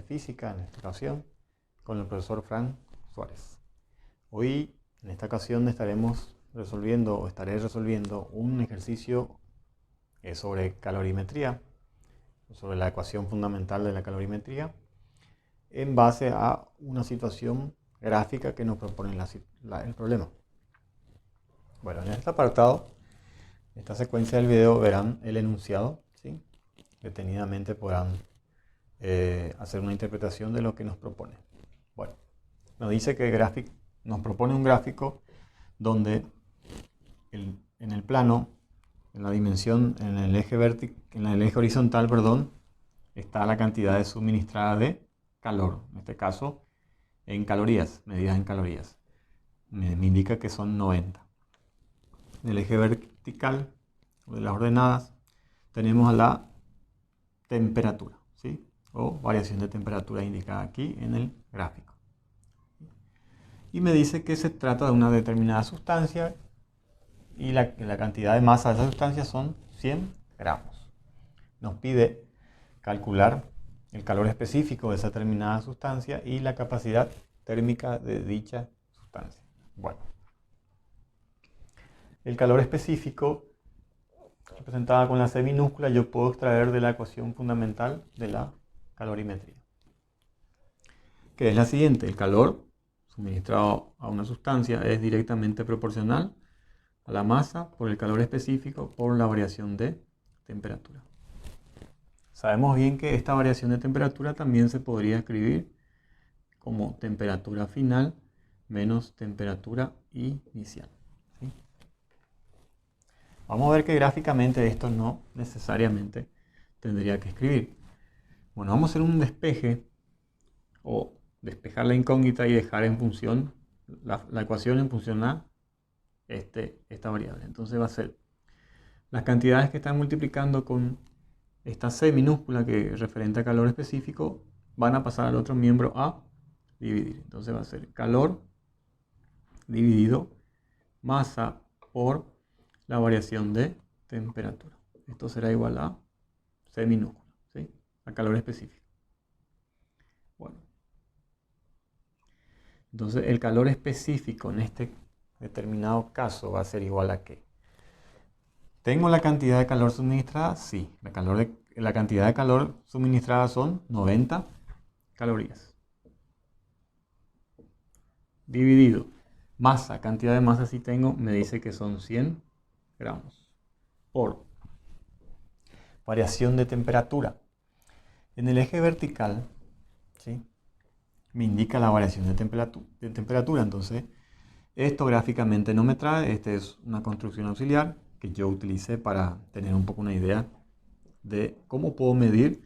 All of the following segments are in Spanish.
física, en esta ocasión, con el profesor Fran Suárez. Hoy, en esta ocasión, estaré resolviendo un ejercicio sobre calorimetría, sobre la ecuación fundamental de la calorimetría, en base a una situación gráfica que nos propone el problema. Bueno, en este apartado, en esta secuencia del video, verán el enunciado, ¿sí? Detenidamente podrán hacer una interpretación de lo que nos propone. Bueno, nos dice que nos propone un gráfico donde en el plano, en la dimensión, en el eje horizontal, perdón, está la cantidad suministrada de calor, en este caso en calorías, medidas en calorías. Me indica que son 90. En el eje vertical de las ordenadas tenemos a la temperatura, ¿sí? O variación de temperatura indicada aquí en el gráfico. Y me dice que se trata de una determinada sustancia y la cantidad de masa de esa sustancia son 100 gramos. Nos pide calcular el calor específico de esa determinada sustancia y la capacidad térmica de dicha sustancia. Bueno, el calor específico, representada con la C minúscula, yo puedo extraer de la ecuación fundamental de la calorimetría, que es la siguiente: el calor suministrado a una sustancia es directamente proporcional a la masa por el calor específico por la variación de temperatura. Sabemos bien que esta variación de temperatura también se podría escribir como temperatura final menos temperatura inicial, ¿sí? Vamos a ver que gráficamente esto no necesariamente tendría que escribir. Bueno, vamos a hacer un despeje o despejar la incógnita y dejar en función la ecuación en función a esta variable. Entonces va a ser las cantidades que están multiplicando con esta C minúscula, que es referente a calor específico, van a pasar al otro miembro a dividir. Entonces va a ser calor dividido masa por la variación de temperatura. Esto será igual a C minúscula, ¿sí? A calor específico. Bueno, entonces el calor específico en este determinado caso va a ser igual a ¿qué? ¿Tengo la cantidad de calor suministrada? Sí. La cantidad de calor suministrada son 90 calorías. Dividido masa, cantidad de masa sí tengo, me dice que son 100 gramos. Por variación de temperatura. En el eje vertical, ¿sí?, me indica la variación de temperatura. Entonces, esto gráficamente no me trae. Esta es una construcción auxiliar que yo utilicé para tener un poco una idea de cómo puedo medir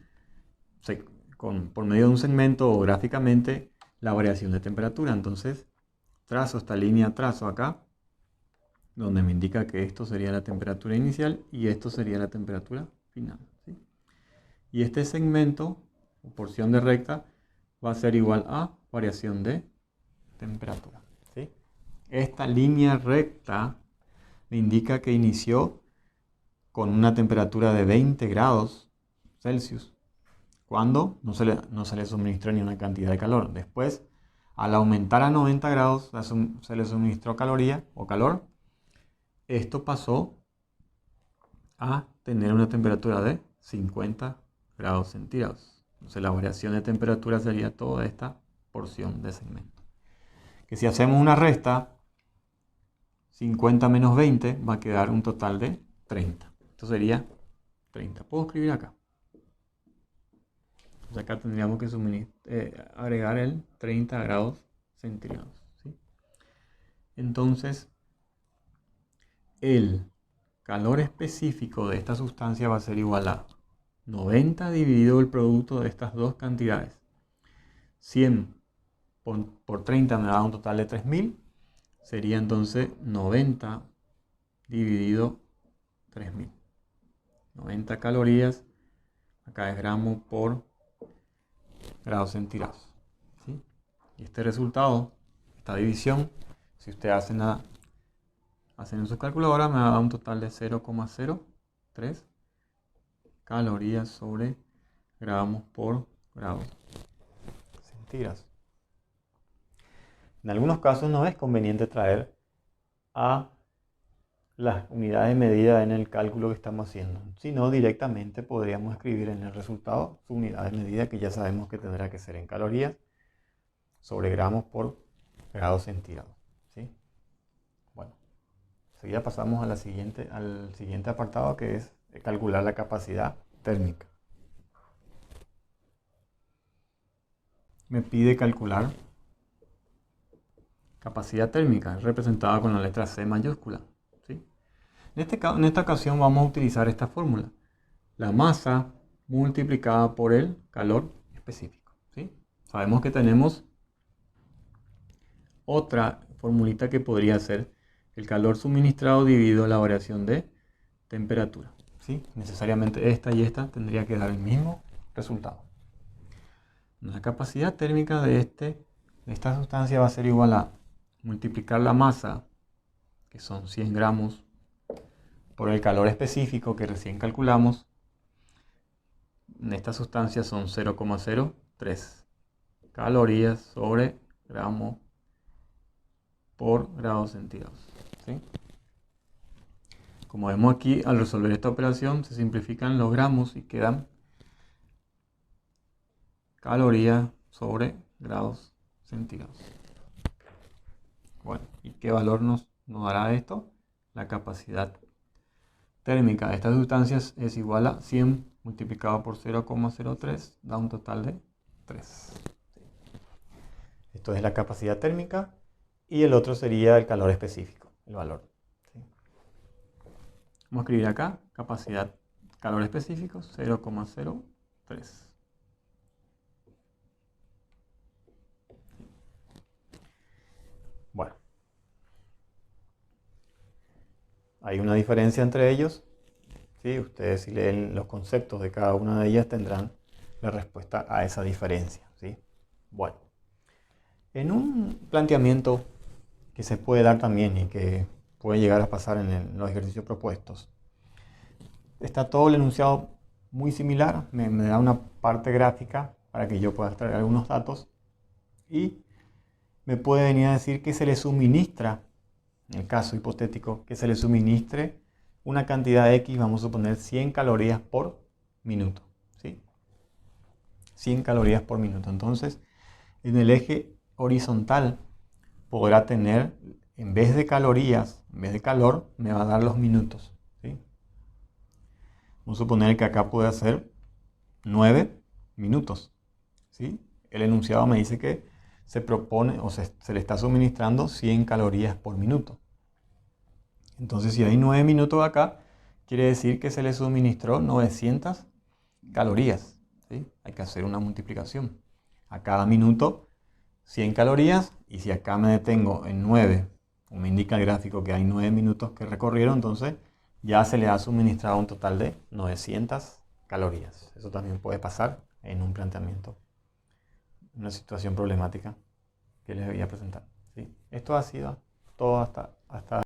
por medio de un segmento o gráficamente la variación de temperatura. Entonces, trazo esta línea, trazo acá, donde me indica que esto sería la temperatura inicial y esto sería la temperatura final, ¿sí? Y este segmento o porción de recta va a ser igual a variación de temperatura, ¿sí? Esta línea recta me indica que inició con una temperatura de 20 grados Celsius, cuando no se le suministró ni una cantidad de calor. Después, al aumentar a 90 grados, se le suministró caloría o calor. Esto pasó a tener una temperatura de 50 grados centígrados. Entonces la variación de temperatura sería toda esta porción de segmento. Que si hacemos una resta, 50 menos 20 va a quedar un total de 30. Esto sería 30. Puedo escribir acá. Entonces acá tendríamos que agregar el 30 grados centígrados, ¿sí? Entonces, el calor específico de esta sustancia va a ser igual a 90 dividido el producto de estas dos cantidades. 100 por 30 me da un total de 3000. Sería entonces 90 dividido 3000. 90 calorías, acá es gramos por grados centígrados, ¿sí? Y este resultado, esta división, si ustedes hacen en su calculadora, me da un total de 0,03 calorías sobre gramos por grado centígrados. En algunos casos no es conveniente traer a las unidades de medida en el cálculo que estamos haciendo, sino directamente podríamos escribir en el resultado su unidad de medida, que ya sabemos que tendrá que ser en calorías sobre gramos por grado centígrado, ¿sí? Bueno, enseguida pasamos a al siguiente apartado, que es calcular la capacidad térmica. Me pide calcular capacidad térmica, representada con la letra C mayúscula, ¿sí? En esta ocasión vamos a utilizar esta fórmula: la masa multiplicada por el calor específico, ¿sí? Sabemos que tenemos otra formulita que podría ser el calor suministrado dividido la variación de temperatura, ¿sí? Necesariamente esta y esta tendría que dar el mismo resultado. La capacidad térmica de esta sustancia va a ser igual a multiplicar la masa, que son 100 gramos, por el calor específico que recién calculamos. En esta sustancia son 0,03 calorías sobre gramo por grados centígrados, ¿sí? Como vemos aquí, al resolver esta operación se simplifican los gramos y quedan calorías sobre grados centígrados. Bueno, ¿y qué valor nos dará esto? La capacidad térmica de estas sustancias es igual a 100 multiplicado por 0,03, da un total de 3. Esto es la capacidad térmica, y el otro sería el calor específico, el valor. Vamos a escribir acá capacidad calor específico 0,03. Bueno, hay una diferencia entre ellos, ¿sí? Ustedes, si leen los conceptos de cada una de ellas, tendrán la respuesta a esa diferencia, ¿sí? Bueno, en un planteamiento que se puede dar también y que puede llegar a pasar en los ejercicios propuestos, está todo el enunciado muy similar. Me da una parte gráfica para que yo pueda extraer algunos datos, y me puede venir a decir que se le suministra, en el caso hipotético, que se le suministre una cantidad X, vamos a suponer 100 calorías por minuto, ¿sí? 100 calorías por minuto. Entonces, en el eje horizontal podrá tener, en vez de calorías, en vez de calor, me va a dar los minutos, ¿sí? Vamos a suponer que acá puede ser 9 minutos, ¿sí? El enunciado me dice que se propone o se le está suministrando 100 calorías por minuto. Entonces, si hay 9 minutos acá, quiere decir que se le suministró 900 calorías, ¿sí? Hay que hacer una multiplicación. A cada minuto 100 calorías, y si acá me detengo en 9, o me indica el gráfico que hay 9 minutos que recorrieron, entonces ya se le ha suministrado un total de 900 calorías. Eso también puede pasar en un planteamiento, una situación problemática que les voy a presentar, ¿sí? Esto ha sido todo hasta